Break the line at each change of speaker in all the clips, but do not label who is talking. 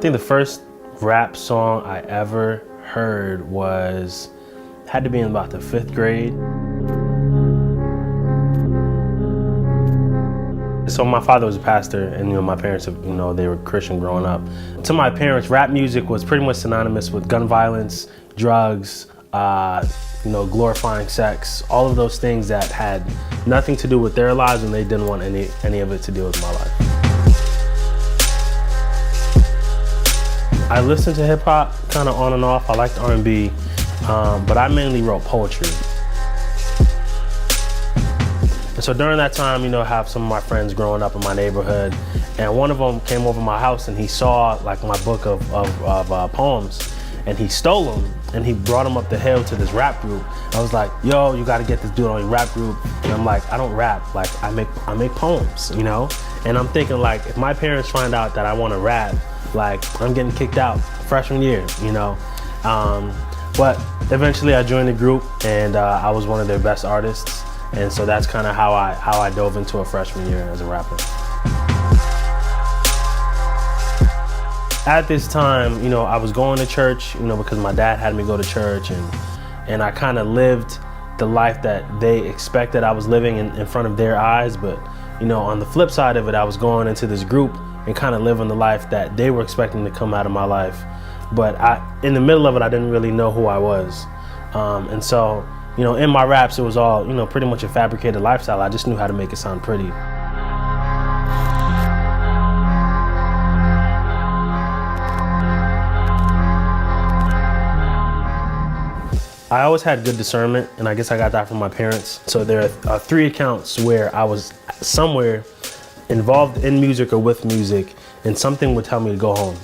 think the first rap song I ever heard had to be in about the 5th grade. So my father was a pastor, and my parents, they were Christian growing up. To my parents, rap music was pretty much synonymous with gun violence, drugs, glorifying sex, all of those things that had nothing to do with their lives, and they didn't want any of it to do with my life. I listened to hip hop kind of on and off. I liked R&B, but I mainly wrote poetry. And so during that time, I have some of my friends growing up in my neighborhood, and one of them came over my house and he saw like my book of poems, and he stole them and he brought them up the hill to this rap group. I was like, yo, you got to get this dude on your rap group. And I'm like, I don't rap, like I make poems, And I'm thinking, like, if my parents find out that I want to rap, like I'm getting kicked out freshman year, But eventually I joined the group, and I was one of their best artists. And so that's kind of how I dove into a freshman year as a rapper. At this time, I was going to church, because my dad had me go to church, and I kind of lived the life that they expected I was living in front of their eyes. But, on the flip side of it, I was going into this group and kind of living the life that they were expecting to come out of my life. But in the middle of it, I didn't really know who I was. And so, in my raps, it was all, pretty much a fabricated lifestyle. I just knew how to make it sound pretty. I always had good discernment, and I guess I got that from my parents. So there are 3 accounts where I was somewhere involved in music or with music, and something would tell me to go home.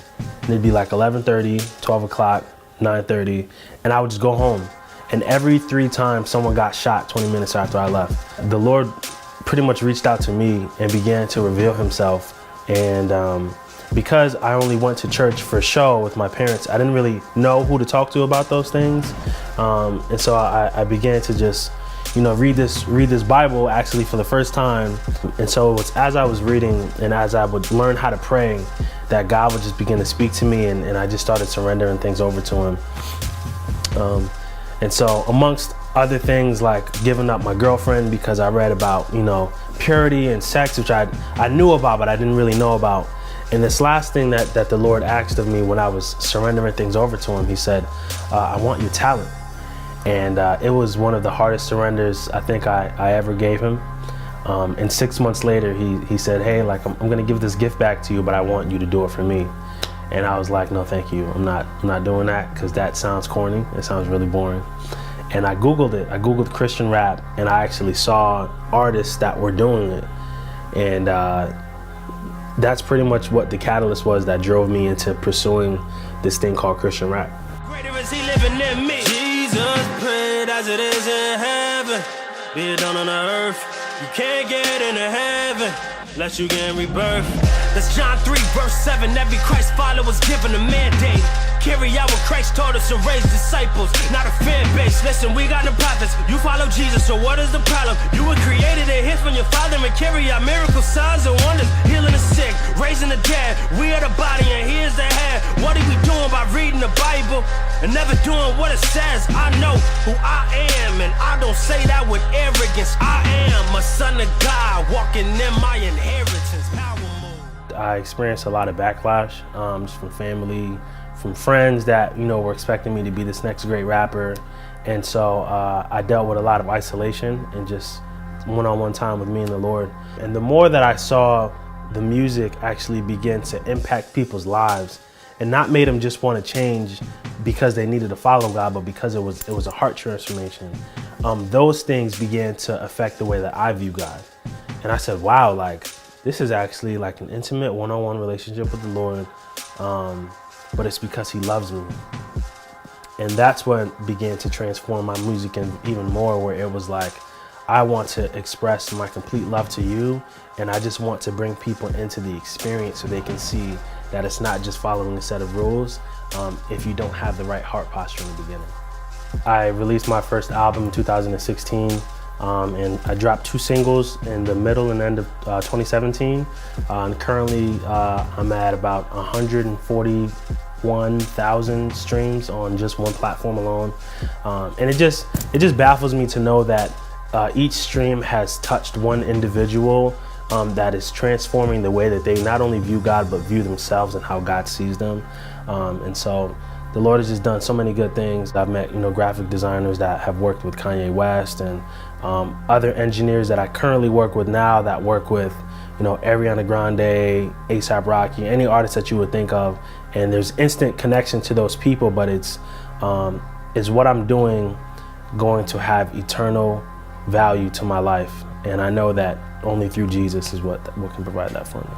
And it'd be like 11:30, 12 o'clock, 9:30, and I would just go home. And every 3 times someone got shot 20 minutes after I left. The Lord pretty much reached out to me and began to reveal himself. And because I only went to church for show with my parents, I didn't really know who to talk to about those things. And so I began to just, read this Bible actually for the first time. And so it was as I was reading and as I would learn how to pray that God would just begin to speak to me, and I just started surrendering things over to him. And so amongst other things, like giving up my girlfriend because I read about, purity and sex, which I knew about, but I didn't really know about. And this last thing that the Lord asked of me when I was surrendering things over to him, he said, I want your talent. And it was one of the hardest surrenders I think I ever gave him. And 6 months later, he said, hey, like, I'm gonna give this gift back to you, but I want you to do it for me. And I was like, no, thank you. I'm not doing that, because that sounds corny. It sounds really boring. And I Googled it. I Googled Christian rap, and I actually saw artists that were doing it. And that's pretty much what the catalyst was that drove me into pursuing this thing called Christian rap.
Greater is he living in me. Jesus prayed as it is in heaven. Be it done on earth. You can't get into heaven unless you get rebirth. That's John 3 verse 7. Every Christ follower was given a mandate. Carry out what Christ taught us and raise disciples, not a fan base. Listen, we got no prophets. You follow Jesus, so what is the problem? You were created to hear from your Father and carry out miracles, signs, and wonders. Healing the sick, raising the dead. We are the body and he is the head. What are we doing by reading the Bible and never doing what it says? I know who I am, and I don't say that with arrogance. I am a son of God, walking in my inheritance. Power move.
I experienced a lot of backlash, just from family, from friends that, were expecting me to be this next great rapper. And so I dealt with a lot of isolation and just one-on-one time with me and the Lord. And the more that I saw the music actually begin to impact people's lives, and not made them just want to change because they needed to follow God, but because it was a heart transformation, those things began to affect the way that I view God. And I said, wow, like, this is actually like an intimate one-on-one relationship with the Lord. But it's because he loves me. And that's what began to transform my music and even more, where it was like, I want to express my complete love to you, and I just want to bring people into the experience so they can see that it's not just following a set of rules if you don't have the right heart posture in the beginning. I released my first album in 2016. And I dropped 2 singles in the middle and end of 2017. And currently I'm at about 141,000 streams on just one platform alone. And it just baffles me to know that each stream has touched one individual that is transforming the way that they not only view God, but view themselves and how God sees them. And so the Lord has just done so many good things. I've met, graphic designers that have worked with Kanye West, and other engineers that I currently work with now that work with, Ariana Grande, A$AP Rocky, any artist that you would think of. And there's instant connection to those people, but is what I'm doing going to have eternal value to my life? And I know that only through Jesus is what can provide that for me.